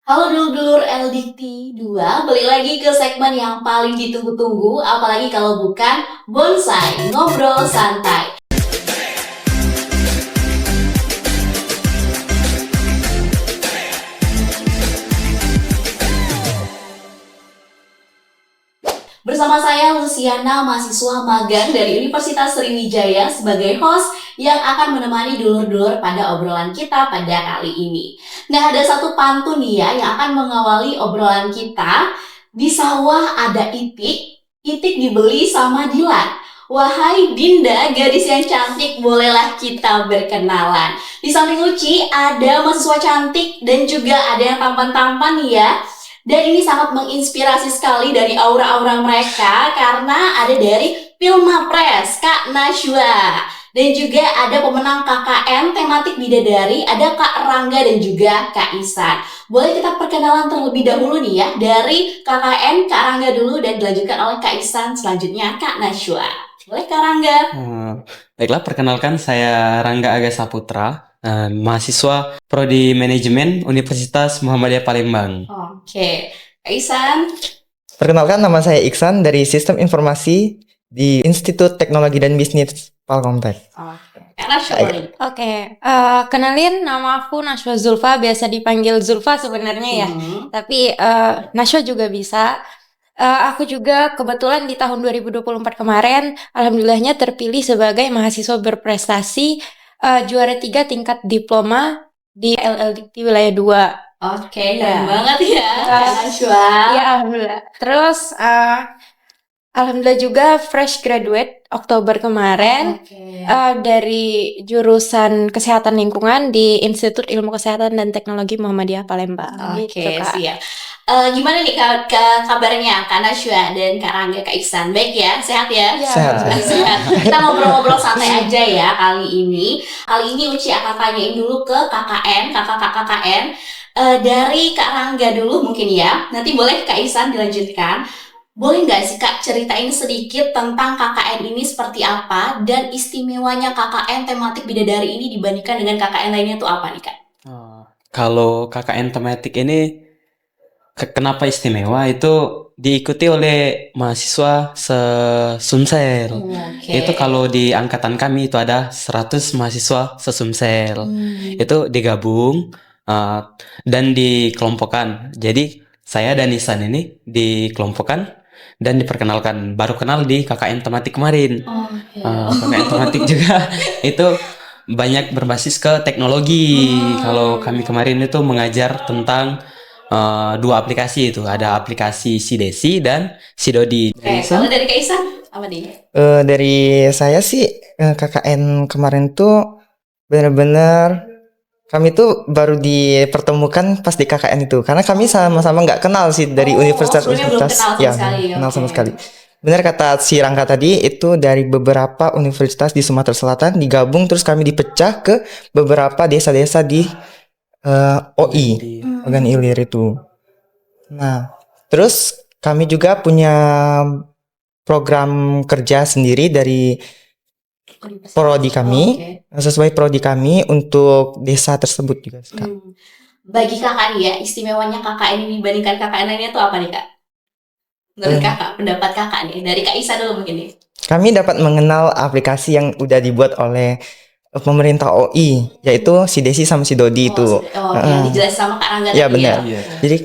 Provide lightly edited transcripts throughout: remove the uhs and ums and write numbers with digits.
Halo dulur LDT 2, balik lagi ke segmen yang paling ditunggu-tunggu, apalagi kalau bukan bonsai, ngobrol santai. Bersama saya Luciana, mahasiswa magang dari Universitas Sriwijaya sebagai host yang akan menemani dulur-dulur pada obrolan kita pada kali ini. Nah, ada satu pantun nih ya yang akan mengawali obrolan kita. Di sawah ada itik, itik dibeli sama Dilan. Wahai Dinda, gadis yang cantik, bolehlah kita berkenalan. Di samping Uci ada mahasiswa cantik dan juga ada yang tampan-tampan nih ya. Dan ini sangat menginspirasi sekali dari aura-aura mereka karena ada dari Filmapres, Kak Najwa. Dan juga ada pemenang KKN tematik bidadari, ada Kak Rangga dan juga Kak Isan. Boleh kita perkenalan terlebih dahulu nih ya, dari KKN Kak Rangga dulu dan dilanjutkan oleh Kak Isan, selanjutnya Kak Najwa. Boleh Kak Rangga? Baiklah, perkenalkan saya Rangga Aga Saputra, mahasiswa Prodi Manajemen Universitas Muhammadiyah Palembang. Oke, Kak Isan. Perkenalkan, nama saya Iksan dari Sistem Informasi di Institut Teknologi dan Bisnis Palkomtek. Kak Najwa boleh. Kenalin, nama aku Nashwa Zulfa, biasa dipanggil Zulfa sebenarnya ya. Tapi Nashwa juga bisa. Aku juga kebetulan di tahun 2024 kemarin, alhamdulillahnya terpilih sebagai mahasiswa berprestasi juara 3 tingkat diploma di LLDT wilayah 2. Oke, keren banget ya, Kak Najwa. Ya, alhamdulillah. Terus alhamdulillah juga fresh graduate Oktober kemarin dari jurusan Kesehatan Lingkungan di Institut Ilmu Kesehatan dan Teknologi Muhammadiyah Palembang. Oke, Gitu, Kak. siap. Gimana nih kabarnya Kak Najwa dan Kak Rangga, Kak Iksan? Baik ya? Sehat ya? Ya, Sehat. Sehat. Kita ngobrol-ngobrol santai aja ya kali ini. Kali ini Uci akan tanyain dulu ke KKN, kakak-kakak KKN. Dari Kak Rangga dulu mungkin ya. Nanti boleh Kak Iksan dilanjutkan. Boleh nggak sih Kak ceritain sedikit tentang KKN ini seperti apa dan istimewanya KKN tematik bidadari ini dibandingkan dengan KKN lainnya tuh apa nih Kak? Kalau KKN tematik ini kenapa istimewa itu diikuti oleh mahasiswa se-Sumsel. Oke. Itu kalau di angkatan kami itu ada 100 mahasiswa se-Sumsel. Itu digabung dan dikelompokkan. Jadi saya dan Nisan ini dikelompokkan dan diperkenalkan. Baru kenal di KKN tematik kemarin. Oke. KKN tematik juga itu banyak berbasis ke teknologi. Kalau kami kemarin itu mengajar tentang dua aplikasi itu. Ada aplikasi Sidesi dan Sidodi. Kalau dari Kak Iksan apa nih? Dari saya sih KKN kemarin tuh benar-benar kami tuh baru dipertemukan pas di KKN itu, karena kami sama-sama nggak kenal sih dari sebelumnya belum universitas-universitas. kenal sama sekali, Kenal sama oke. sekali. Benar kata si Rangga tadi, itu dari beberapa universitas di Sumatera Selatan digabung, terus kami dipecah ke beberapa desa-desa di OI, Ogan Ilir itu. Nah, terus kami juga punya program kerja sendiri dari prodi kami, sesuai prodi kami untuk desa tersebut juga, Kak. Bagi kakak nih ya, istimewanya KKN ini dibandingkan KKN lainnya tuh apa nih Kak? Menurut kakak, pendapat kakak nih, dari Kak Isa dulu mungkin nih. Kami dapat mengenal aplikasi yang udah dibuat oleh pemerintah OI, yaitu Sidesi sama Sidodi itu. Yang dijelasin sama Kak Rangga Iya, tadi benar. ya. Jadi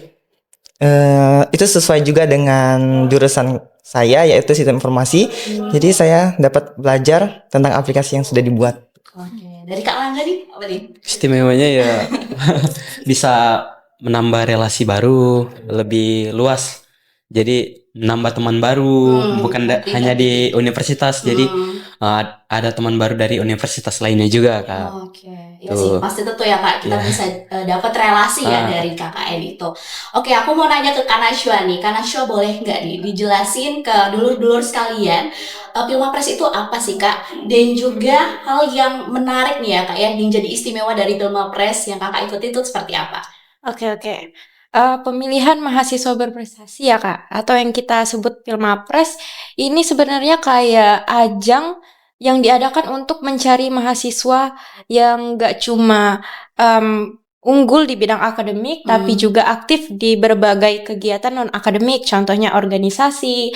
itu sesuai juga dengan jurusan saya, yaitu sistem informasi. Jadi saya dapat belajar tentang aplikasi yang sudah dibuat. Oke, dari Kak Rangga nih, apa nih? Istimewanya ya bisa menambah relasi baru, lebih luas. Jadi menambah teman baru, bukan hanya di universitas. Jadi ada teman baru dari universitas lainnya juga, Kak. Oke, ya sih pasti tentu ya Kak, kita bisa dapat relasi ya dari KKN itu. Oke, aku mau nanya ke Kak Najwa nih. Kak Najwa boleh nggak nih dijelasin ke dulur-dulur sekalian, Filmapres itu apa sih Kak? Dan juga hal yang menarik nih ya Kak, yang menjadi istimewa dari Filmapres yang Kakak ikuti itu seperti apa? Oke. Pemilihan mahasiswa berprestasi ya Kak, atau yang kita sebut Filmapres, ini sebenarnya kayak ajang yang diadakan untuk mencari mahasiswa yang gak cuma unggul di bidang akademik, tapi juga aktif di berbagai kegiatan non-akademik, contohnya organisasi,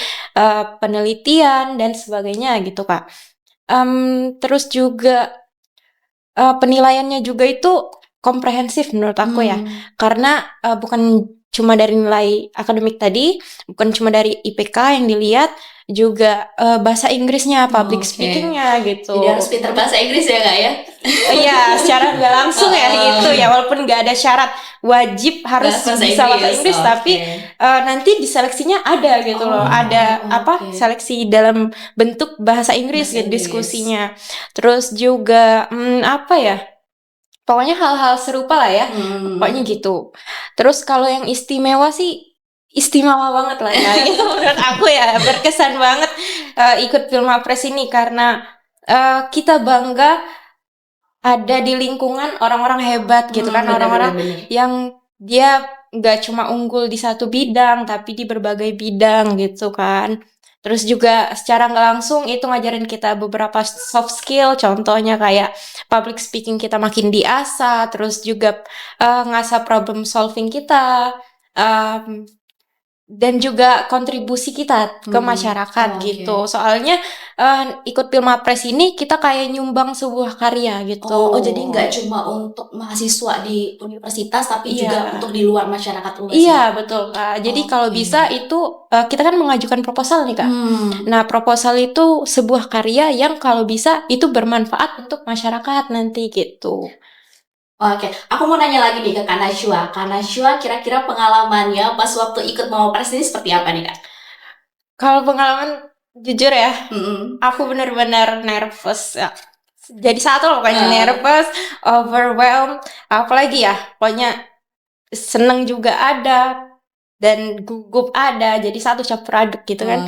penelitian, dan sebagainya gitu, Kak. Terus juga penilaiannya juga itu komprehensif menurut aku ya, karena bukan cuma dari nilai akademik tadi, bukan cuma dari IPK yang dilihat, juga bahasa Inggrisnya, public speakingnya gitu. Jadi harus pintar bahasa Inggris ya Kak ya? Iya, secara nggak langsung ya gitu ya, walaupun nggak ada syarat wajib harus bisa bahasa Inggris, tapi nanti di seleksinya ada gitu loh, ada seleksi dalam bentuk bahasa Inggris gitu diskusinya. Terus juga apa ya? Pokoknya hal-hal serupa lah ya, pokoknya gitu. Terus kalau yang istimewa sih, istimewa banget lah ya, itu menurut aku ya, berkesan banget ikut Filmapres ini, karena kita bangga ada di lingkungan orang-orang hebat gitu kan, orang-orang yang dia nggak cuma unggul di satu bidang, tapi di berbagai bidang gitu kan. Terus juga secara nggak langsung itu ngajarin kita beberapa soft skill, contohnya kayak public speaking kita makin diasah, terus juga ngasah problem solving kita, dan juga kontribusi kita ke masyarakat gitu. Soalnya ikut Filmapres ini kita kayak nyumbang sebuah karya gitu. Jadi nggak cuma untuk mahasiswa di universitas, tapi juga untuk di luar masyarakat luas. Iya, betul Kak. Jadi kalau bisa itu kita kan mengajukan proposal nih Kak. Nah, proposal itu sebuah karya yang kalau bisa itu bermanfaat untuk masyarakat nanti gitu. Oke, aku mau nanya lagi nih ke Kak Nashwa. Kak Nashwa, kira-kira pengalamannya pas waktu ikut Mawapres ini seperti apa nih Kak? Kalau pengalaman jujur ya, aku benar-benar nervous ya. Jadi satu loh, pokoknya nervous, overwhelmed, apalagi ya, pokoknya seneng juga ada dan gugup ada, jadi satu campur aduk gitu kan.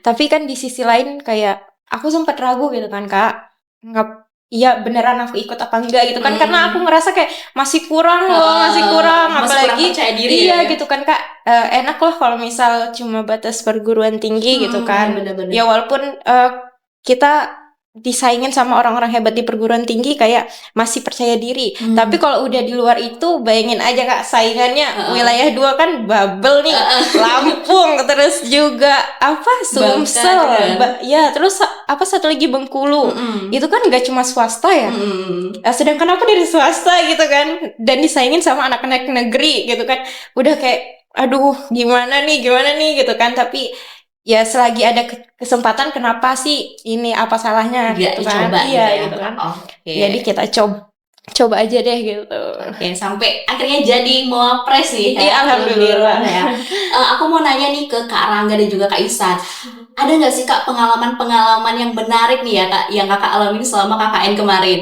Tapi kan di sisi lain kayak aku sempat ragu gitu kan Kak, iya beneran aku ikut apa enggak gitu kan, karena aku ngerasa kayak masih kurang apalagi percaya diri gitu kan Kak. Enak loh kalau misal cuma batas perguruan tinggi gitu kan. Bener-bener. Ya walaupun kita disaingin sama orang-orang hebat di perguruan tinggi kayak masih percaya diri, tapi kalau udah di luar itu bayangin aja Kak, saingannya wilayah 2 kan bubble nih, Lampung, terus juga Sumsel, ya terus satu lagi Bengkulu, itu kan gak cuma swasta ya, sedangkan aku dari swasta gitu kan, dan disaingin sama anak-anak negeri gitu kan, udah kayak aduh gimana nih gitu kan. Tapi ya selagi ada kesempatan, kenapa sih ini, apa salahnya gitu kan. Gitu kan. Jadi kita coba aja deh gitu. Sampai akhirnya jadi Mawapres nih. Iya, alhamdulillah ya. Aku mau nanya nih ke Kak Rangga dan juga Kak Ihsan. Ada nggak sih Kak pengalaman-pengalaman yang menarik nih ya Kak, yang Kakak alami selama KKN kemarin?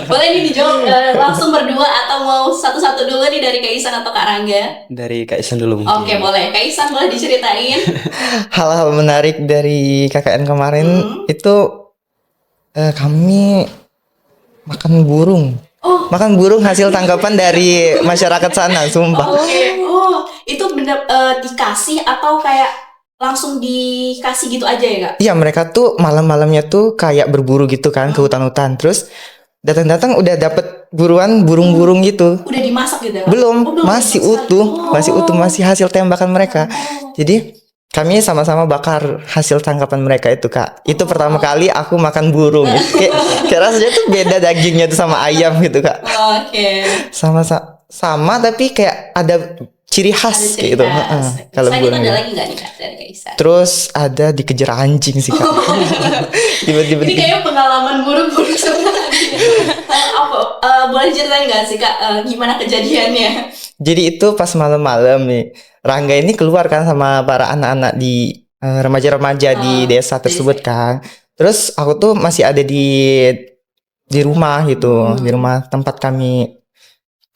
Boleh nih dijawab langsung berdua atau mau satu-satu dulu nih, dari Kak Ihsan atau Kak Rangga? Dari Kak Ihsan dulu mungkin. Oke, boleh. Kak Ihsan boleh diceritain. Hal-hal menarik dari KKN kemarin itu kami makan burung. Makan burung hasil tangkapan dari masyarakat sana, sumpah. Itu bener dikasih atau kayak langsung dikasih gitu aja ya Kak? Iya, mereka tuh malam-malamnya tuh kayak berburu gitu kan ke hutan-hutan. Terus datang-datang udah dapet buruan burung-burung gitu. Udah dimasak gitu ya Kak? Belum, masih utuh, masih hasil tembakan mereka. Jadi kami sama-sama bakar hasil tangkapan mereka itu Kak. Itu pertama kali aku makan burung. Kayak rasanya tuh beda dagingnya tuh sama ayam gitu Kak. Sama tapi kayak ada ciri khas kayak gitu. Kalau burung. Ada lagi nggak nih Kak dari Kak Ihsan? Terus ada dikejar anjing sih Kak. Tiba-tiba. Ini kayaknya pengalaman burung-burung sebenarnya. Boleh ceritain nggak sih Kak gimana kejadiannya? Jadi itu pas malam-malam nih, Rangga ini keluar kan sama para anak-anak di remaja-remaja di desa tersebut kan. Terus aku tuh masih ada di rumah gitu, di rumah tempat kami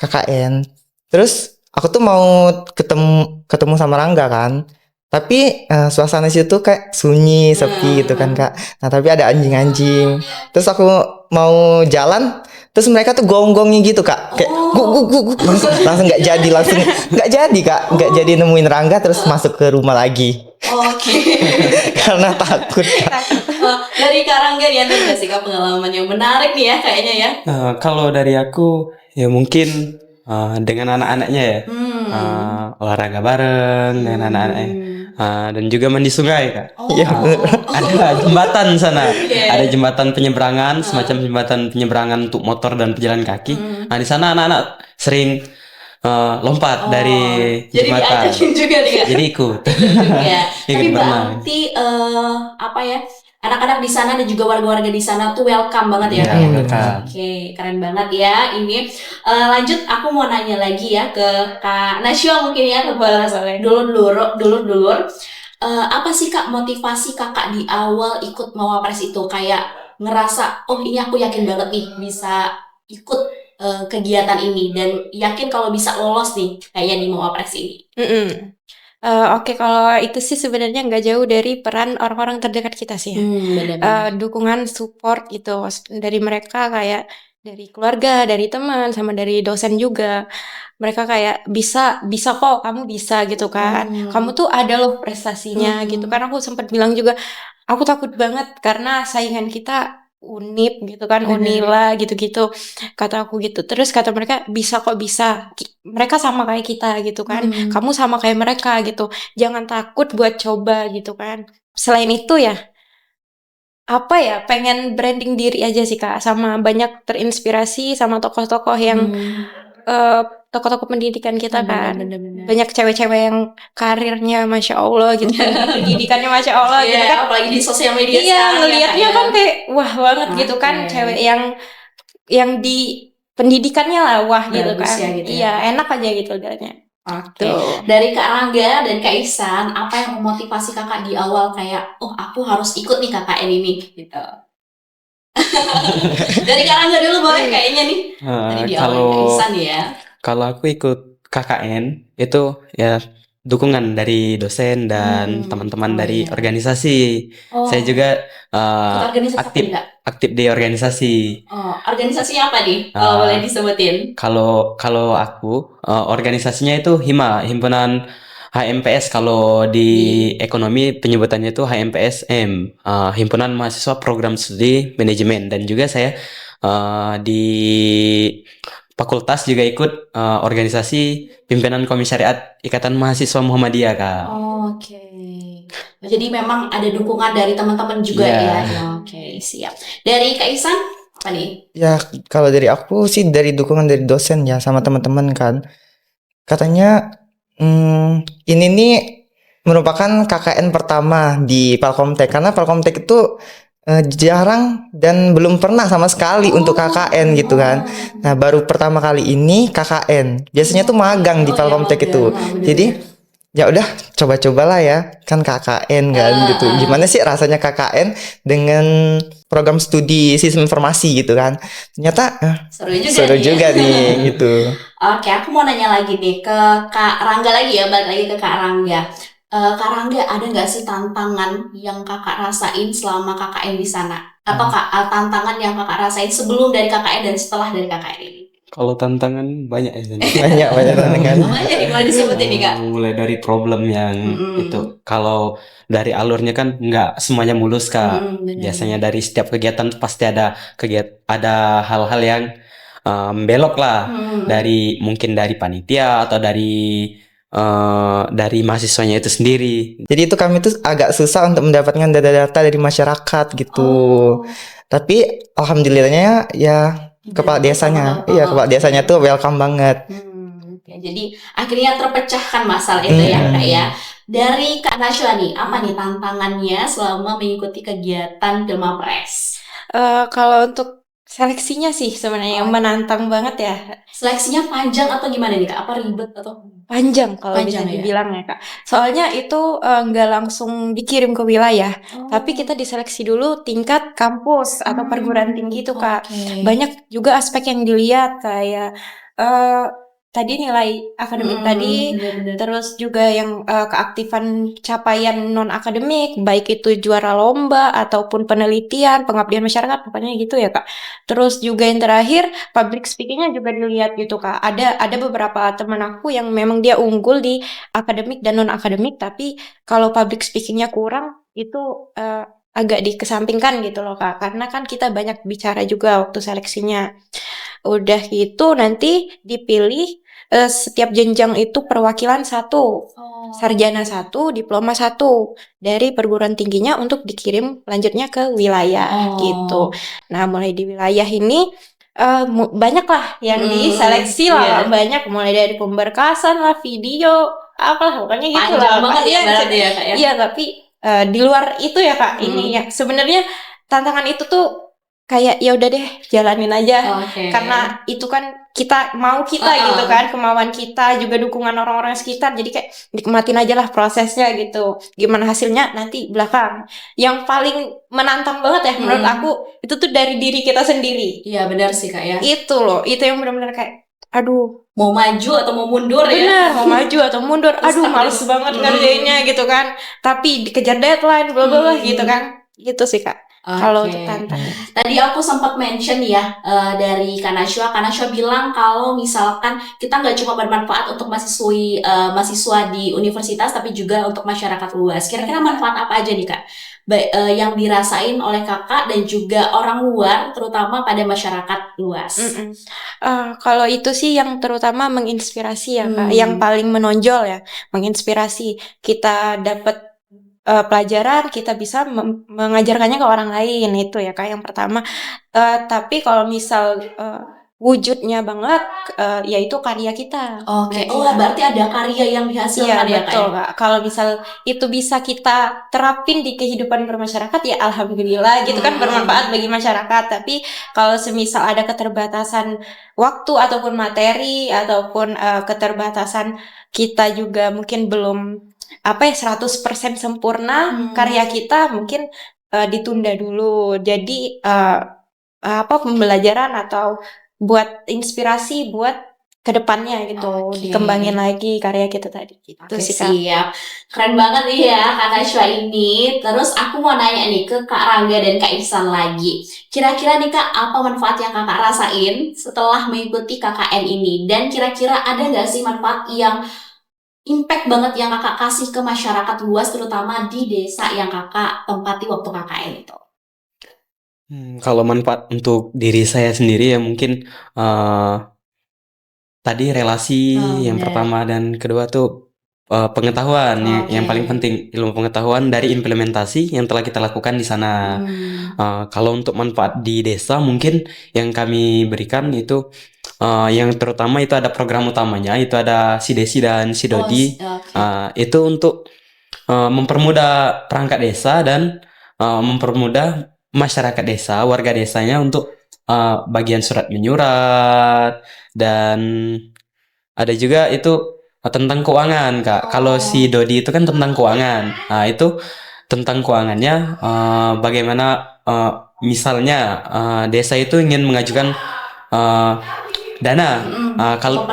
KKN. Terus aku tuh mau ketemu sama Rangga kan. Tapi suasana situ kayak sunyi, sepi gitu kan Kak. Nah, tapi ada anjing-anjing. Terus aku mau jalan, terus mereka tuh gonggongnya gitu Kak. Kayak guk langsung nggak jadi Kak. Nggak jadi nemuin Rangga, terus masuk ke rumah lagi. Karena takut Kak. Dari Kak Rangga nih, ada nggak sih Kak pengalaman yang menarik nih ya kayaknya ya? Kalau dari aku Ya mungkin dengan anak-anaknya ya, olahraga bareng dengan anak-anaknya, dan juga mandi sungai Kak. Oh. Iya, Ada jembatan sana, Iya. ada jembatan penyeberangan, semacam jembatan penyeberangan untuk motor dan pejalan kaki. Nah di sana anak-anak sering lompat dari Jadi jembatan. diajakin juga nih Kak. Jadi ikut. Ya. Ikut Tapi berenang. berarti apa ya? Anak-anak di sana dan juga warga-warga di sana tuh welcome banget ya Iya, Kak ya? welcome. Oke, keren banget ya ini. Lanjut, aku mau nanya lagi ya ke Kak Nashwa mungkin ya, ke dulur-dulur. Apa sih Kak motivasi Kakak di awal ikut Mawapres itu? Kayak ngerasa, oh ini aku yakin banget nih bisa ikut kegiatan ini dan yakin kalau bisa lolos nih kayak di Mawapres ini. Oke, kalau itu sih sebenarnya nggak jauh dari peran orang-orang terdekat kita sih ya. Benar-benar. Dukungan support gitu dari mereka, kayak dari keluarga, dari teman, sama dari dosen juga. Mereka kayak bisa kok, kamu bisa gitu kan. Kamu tuh ada loh prestasinya gitu kan. Aku sempat bilang juga, aku takut banget karena saingan kita Unip gitu kan, Bener. Unila gitu-gitu, kata aku gitu. Terus kata mereka, bisa kok, bisa. Mereka sama kayak kita gitu kan. Kamu sama kayak mereka gitu. Jangan takut buat coba gitu kan. Selain itu ya, apa ya, pengen branding diri aja sih Kak, sama banyak terinspirasi sama tokoh-tokoh yang tokoh-tokoh pendidikan kita kan. Bener-bener. Banyak cewek-cewek yang karirnya Masya Allah gitu, pendidikannya Masya Allah gitu Iya, kan. apalagi di sosial media Iya, sekarang ya, ngelihatnya Kak, kan kayak wah banget gitu kan, Oke. cewek yang di pendidikannya lah wah gitu Bagus kan. ya gitu ya. Iya, enak aja gitu lihatnya. Oke. Tuh. Dari Kak Rangga dan Kak Ihsan, apa yang memotivasi Kakak di awal kayak, oh aku harus ikut nih KKN ini gitu. Dari Kak Rangga dulu boleh kayaknya nih. Tadi di awal Kak Ihsan ya. Kalau aku ikut KKN itu ya dukungan dari dosen dan teman-teman Oh, dari iya. organisasi. Oh. Saya juga Ikut organisasi apa aktif nih, Kak? aktif di organisasi. Oh, organisasinya apa nih? Kalau boleh disebutin. Kalau aku organisasinya itu Himpunan HMPS. Kalau di ekonomi penyebutannya itu HMPSM, Himpunan Mahasiswa Program Studi Manajemen. Dan juga saya di fakultas juga ikut organisasi Pimpinan Komisariat Ikatan Mahasiswa Muhammadiyah, Kak. Oke. Jadi memang ada dukungan dari teman-teman juga Iya. ya. Oke, siap. Dari Kak Ihsan apa nih? Ya, kalau dari aku sih dari dukungan dari dosen ya sama teman-teman kan. Katanya ini nih merupakan KKN pertama di Palkomtek, karena Palkomtek itu jarang dan belum pernah sama sekali untuk KKN gitu kan. Nah, baru pertama kali ini KKN. Biasanya tuh magang di Palkomtek itu. Jadi ya udah coba-cobalah ya, kan KKN kan gitu. Gimana sih rasanya KKN dengan program studi sistem informasi gitu kan. Ternyata seru juga nih gitu. Oke, aku mau nanya lagi nih ke Kak Rangga lagi ya, balik lagi ke Kak Rangga. Kak Rangga, ada nggak sih tantangan yang Kakak rasain selama KKN di sana? Atau tantangan yang Kakak rasain sebelum dari KKN dan setelah dari KKN ini? Kalau tantangan banyak ya. Banyak tantangan. Banyak nih, boleh disebutin nih Kak. Mulai dari problem yang itu. Kalau dari alurnya kan nggak semuanya mulus, Kak. Benar. Biasanya dari setiap kegiatan pasti ada hal-hal yang belok lah. Mungkin dari panitia atau dari mahasiswanya itu sendiri. Jadi itu kami tuh agak susah untuk mendapatkan data-data dari masyarakat gitu. Tapi alhamdulillahnya ya kepala desanya, kepala desanya tuh welcome banget. Ya, jadi akhirnya terpecahkan masalah itu ya Kak ya. Dari Kak Nashwa nih, apa nih tantangannya selama mengikuti kegiatan Pilmapres? Kalau untuk seleksinya sih sebenarnya yang menantang banget ya. Seleksinya panjang atau gimana nih Kak? Apa ribet atau? Panjang kalau bisa Panjang ya? dibilang ya Kak. Soalnya itu nggak langsung dikirim ke wilayah, tapi kita diseleksi dulu tingkat kampus atau perguruan tinggi itu Kak. Banyak juga aspek yang dilihat kayak tadi nilai akademik tadi, terus juga yang keaktifan capaian non akademik, baik itu juara lomba ataupun penelitian, pengabdian masyarakat, pokoknya gitu ya Kak. Terus juga yang terakhir public speakingnya juga dilihat gitu Kak. Ada beberapa teman aku yang memang dia unggul di akademik dan non akademik, tapi kalau public speakingnya kurang itu agak dikesampingkan gitu loh Kak. Karena kan kita banyak bicara juga waktu seleksinya. Udah gitu nanti dipilih setiap jenjang itu perwakilan satu, sarjana satu, diploma satu dari perguruan tingginya untuk dikirim lanjutnya ke wilayah gitu. Nah, mulai di wilayah ini banyak lah yang diseleksi lah, banyak mulai dari pemberkasan lah, video, apalah pokoknya gitu Panjang lah. banget ya berarti ya Kak ya. Iya, tapi di luar itu ya Kak, ini ya sebenarnya tantangan itu tuh kayak ya udah deh jalanin aja, karena itu kan kita gitu kan, kemauan kita juga dukungan orang-orang sekitar, jadi kayak nikmatin aja lah prosesnya gitu. Gimana hasilnya nanti belakang. Yang paling menantang banget ya menurut aku itu tuh dari diri kita sendiri. Iya benar sih Kak ya. Itu loh, itu yang benar-benar kayak aduh, mau maju atau mau mundur ya. bener, mau maju atau mundur, aduh males banget ngerjainnya gitu kan, tapi dikejar deadline bla bla bla gitu kan. Gitu sih Kak. Kalau untuk tantangan. Tadi aku sempat mention ya dari Kanashwa bilang kalau misalkan kita nggak cuma bermanfaat untuk mahasiswa di universitas tapi juga untuk masyarakat luas. Kira-kira manfaat apa aja nih Kak yang dirasain oleh Kakak dan juga orang luar, terutama pada masyarakat luas? Kalau itu sih yang terutama menginspirasi ya Kak, yang paling menonjol ya, menginspirasi. Kita dapat pelajaran, kita bisa mengajarkannya ke orang lain, itu ya Kak yang pertama. Tapi kalau misal wujudnya banget yaitu karya kita. Berarti ada karya yang dihasilkan ya Kak. Betul Kak. Kalau misal itu bisa kita terapin di kehidupan bermasyarakat ya alhamdulillah gitu kan, bermanfaat bagi masyarakat. Tapi kalau semisal ada keterbatasan waktu ataupun materi ataupun keterbatasan kita juga mungkin belum 100% sempurna karya kita, mungkin ditunda dulu. Jadi pembelajaran atau buat inspirasi buat kedepannya gitu, dikembangin lagi karya kita tadi gitu sih Kak. Siap, keren banget nih ya Kak Nashwa ini. Terus aku mau nanya nih ke Kak Rangga dan Kak Ihsan lagi. Kira-kira nih Kak, apa manfaat yang Kakak rasain setelah mengikuti KKN ini? Dan kira-kira ada nggak sih manfaat yang impact banget yang Kakak kasih ke masyarakat luas, terutama di desa yang Kakak tempati waktu KKN itu? Kalau manfaat untuk diri saya sendiri ya mungkin tadi relasi yang pertama dan kedua tuh pengetahuan yang paling penting, ilmu pengetahuan dari implementasi yang telah kita lakukan di sana. Kalau untuk manfaat di desa mungkin yang kami berikan itu yang terutama itu ada program utamanya, itu ada Sidesi dan Sidodi. Itu untuk mempermudah perangkat desa dan mempermudah masyarakat desa, warga desanya untuk bagian surat menyurat, dan ada juga itu tentang keuangan Kak. Kalau si Dodi itu kan tentang keuangan. Nah itu tentang keuangannya, bagaimana misalnya desa itu ingin mengajukan dana kalau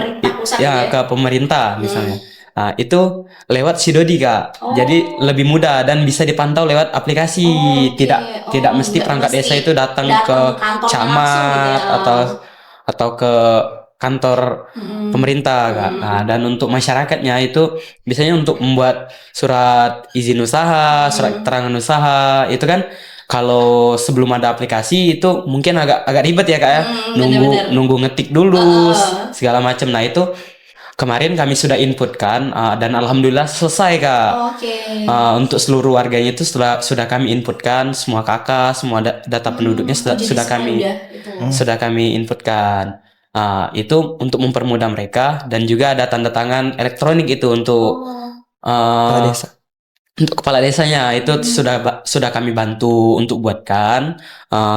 ke pemerintah misalnya. Nah, itu lewat Sidodi Kak. Jadi lebih mudah dan bisa dipantau lewat aplikasi. Tidak mesti perangkat desa itu datang ke camat gitu atau ke kantor pemerintah Kak. Nah, dan untuk masyarakatnya itu biasanya untuk membuat surat izin usaha, surat keterangan usaha, itu kan kalau sebelum ada aplikasi itu mungkin agak ribet ya Kak ya. Nunggu ngetik dulu segala macam. Nah, itu kemarin kami sudah inputkan dan alhamdulillah selesai Kak. Untuk seluruh warganya itu sudah kami inputkan, semua kakak, semua data penduduknya sudah kami inputkan. Itu untuk mempermudah mereka, dan juga ada tanda tangan elektronik itu untuk Kepala desa. Untuk kepala desanya itu sudah kami bantu untuk buatkan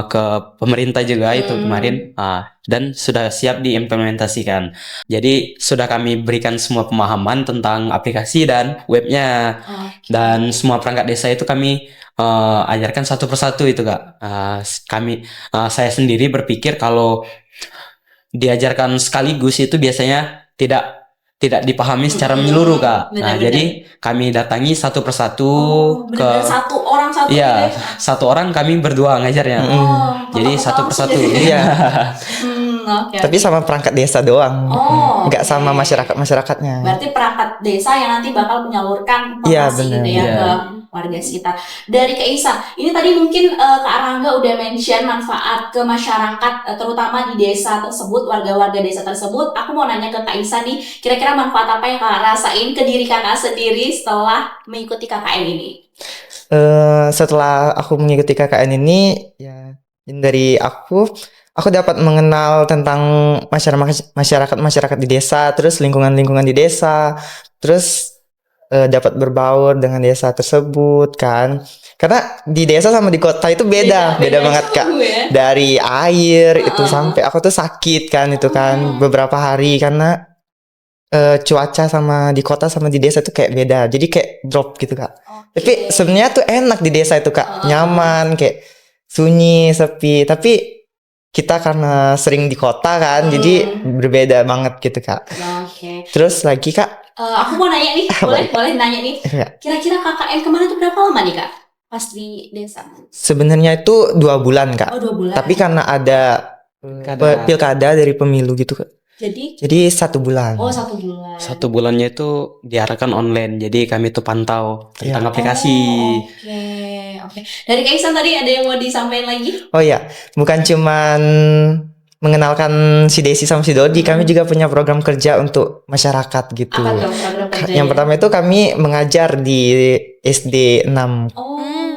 ke pemerintah juga itu kemarin, dan sudah siap diimplementasikan. Jadi sudah kami berikan semua pemahaman tentang aplikasi dan webnya, dan semua perangkat desa itu kami ajarkan satu persatu itu Kak. Saya sendiri berpikir kalau diajarkan sekaligus itu biasanya tidak dipahami secara menyeluruh Kak. Jadi kami datangi satu persatu satu orang kami berdua ngajarnya. Jadi satu persatu. Iya. Tapi sama perangkat desa doang. Nggak sama masyarakatnya. Berarti perangkat desa yang nanti bakal menyalurkan informasi gitu ya ke warga sekitar. Dari Kak Isa, ini tadi mungkin Kak Arangga udah mention manfaat ke masyarakat, terutama di desa tersebut, warga-warga desa tersebut. Aku mau nanya ke Kak Isa nih, kira-kira manfaat apa yang Kak rasain ke diri Kakak sendiri setelah mengikuti KKN ini? Setelah aku mengikuti KKN ini, ya dari aku dapat mengenal tentang masyarakat di desa, terus lingkungan di desa, terus dapat berbaur dengan desa tersebut kan. Karena di desa sama di kota itu beda banget Kak. jauh ya. Dari air itu sampai aku tuh sakit kan itu kan beberapa hari karena cuaca sama di kota sama di desa tuh kayak beda. Jadi kayak drop gitu Kak. Tapi sebenarnya tuh enak di desa itu Kak. Nyaman, kayak sunyi, sepi. Tapi kita karena sering di kota kan, jadi berbeda banget gitu Kak. Oke. Terus lagi Kak, Aku mau nanya nih, boleh nanya nih. Iya. Kira-kira KKN kemarin tuh berapa lama nih Kak? Pas di desa? sebenarnya itu 2 bulan Kak. Oh, 2 bulan. Tapi karena ada pilkada dari pemilu gitu Kak. Jadi 1 bulan. Oh, 1 bulan. 1 bulannya itu diarahkan online, jadi kami tuh pantau tentang Iya. aplikasi. Oke. Dari Kak Ihsan tadi ada yang mau disampaikan lagi? Oh ya, bukan cuman mengenalkan si Desi sama si Dodi, kami juga punya program kerja untuk masyarakat gitu. Apa tuh program kerjanya? Yang pertama itu kami mengajar di SD 6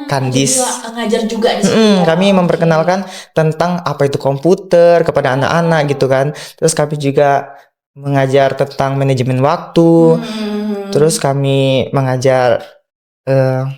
Kandis. Jadi ngajar juga di sini. Kami memperkenalkan tentang apa itu komputer kepada anak-anak gitu kan. Terus kami juga mengajar tentang manajemen waktu. Terus kami mengajar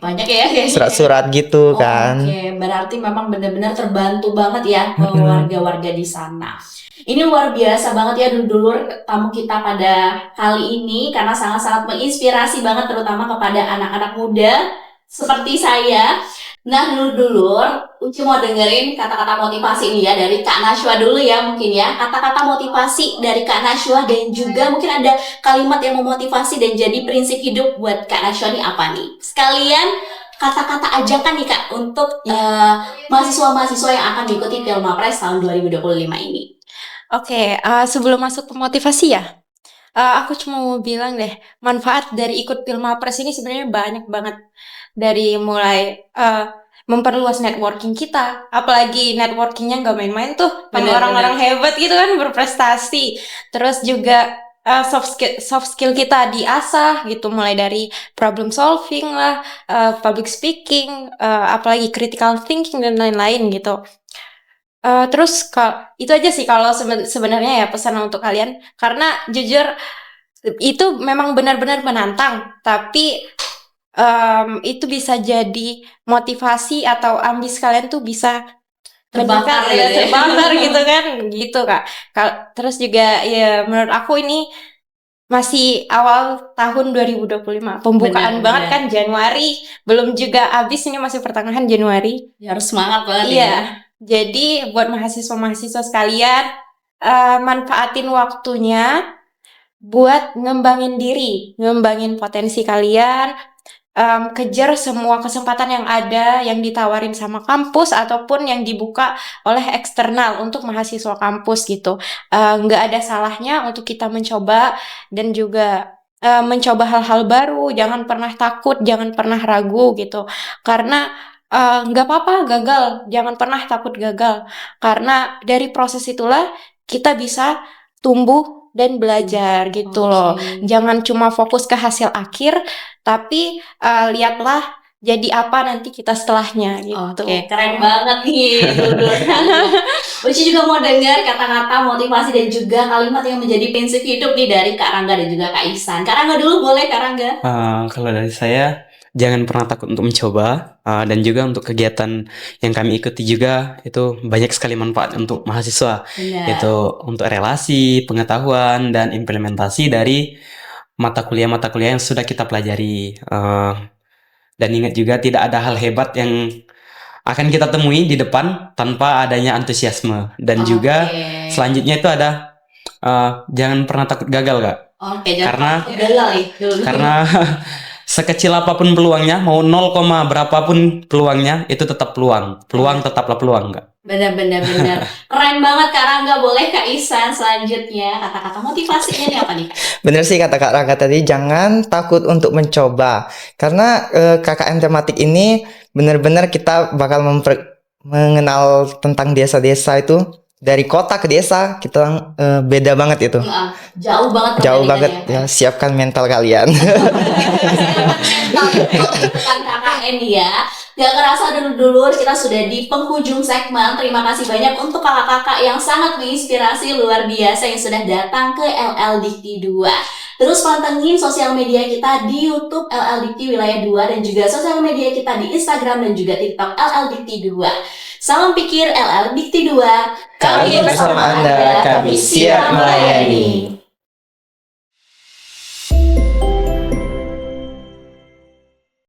banyak ya kayaknya. surat-surat gitu kan. Oke, berarti memang benar-benar terbantu banget ya warga-warga di sana. Ini luar biasa banget ya dulur tamu kita pada kali ini karena sangat-sangat menginspirasi banget terutama kepada anak-anak muda seperti saya. Nah, dulur, Uci mau dengerin kata-kata motivasi ini ya dari Kak Nashwa dulu ya mungkin ya. Kata-kata motivasi dari Kak Nashwa dan juga mungkin ada kalimat yang memotivasi dan jadi prinsip hidup buat Kak Nashwa nih apa nih? Sekalian kata-kata ajakan nih Kak untuk mahasiswa-mahasiswa yang akan mengikuti Pilmapres tahun 2025 ini. Oke, sebelum masuk ke motivasi ya, aku cuma mau bilang deh, manfaat dari ikut Pilmapres ini sebenarnya banyak banget. Dari mulai memperluas networking kita, apalagi networkingnya nggak main-main tuh, sama orang-orang hebat gitu kan, berprestasi. Terus juga soft skill kita diasah gitu, mulai dari problem solving lah, public speaking, apalagi critical thinking dan lain-lain gitu. Terus itu aja sih kalau sebenarnya ya pesan untuk kalian, karena jujur itu memang benar-benar menantang, tapi itu bisa jadi motivasi atau ambis kalian tuh bisa Terbakar terbakar gitu kan, gitu Kak. Terus juga ya menurut aku ini masih awal tahun 2025, pembukaan banget kan, Januari, belum juga habis, ini masih pertengahan Januari. Ya, harus semangat banget Iya. ya. Jadi buat mahasiswa-mahasiswa sekalian, manfaatin waktunya buat ngembangin diri, ngembangin potensi kalian. Kejar semua kesempatan yang ada, yang ditawarin sama kampus ataupun yang dibuka oleh eksternal untuk mahasiswa kampus gitu. Nggak ada salahnya untuk kita mencoba dan juga mencoba hal-hal baru. Jangan pernah takut, jangan pernah ragu gitu. Karena nggak apa-apa gagal, jangan pernah takut gagal. Karena dari proses itulah kita bisa tumbuh dan belajar gitu loh. Jangan cuma fokus ke hasil akhir, tapi lihatlah jadi apa nanti kita setelahnya gitu. Oke, keren banget nih dulur. Uci juga mau dengar kata-kata motivasi dan juga kalimat yang menjadi prinsip hidup nih dari Kak Rangga dan juga Kak Ihsan. Kak Rangga dulu boleh Kak Rangga? Kalau dari saya, jangan pernah takut untuk mencoba, dan juga untuk kegiatan yang kami ikuti juga itu banyak sekali manfaat untuk mahasiswa. Itu untuk relasi, pengetahuan, dan implementasi dari mata kuliah yang sudah kita pelajari. Dan ingat juga tidak ada hal hebat yang akan kita temui di depan tanpa adanya antusiasme. Dan juga selanjutnya itu ada jangan pernah takut gagal Kak. Karena sekecil apapun peluangnya, mau 0, berapapun peluangnya, itu tetap peluang. Peluang tetaplah peluang Kak. Benar-benar benar. Keren banget Kak Rangga. Boleh Kak Isan selanjutnya kata-kata motivasinya nih apa nih? Bener sih kata Kak Rangga tadi, jangan takut untuk mencoba. Karena KKN tematik ini benar-benar kita bakal mengenal tentang desa-desa itu dari kota ke desa, kita beda banget itu. Jauh banget Jauh banget perbandingannya. ya, siapkan mental kalian. Bukan KKN ya. Gak kerasa dulur-dulur kita sudah di penghujung segmen. Terima kasih banyak untuk kakak-kakak yang sangat menginspirasi luar biasa yang sudah datang ke LL Dikti 2. Terus pantengin sosial media kita di YouTube LL Dikti Wilayah 2 dan juga sosial media kita di Instagram dan juga TikTok LL Dikti 2. Salam pikir LL Dikti 2. Kami bersama Anda, kami siap melayani.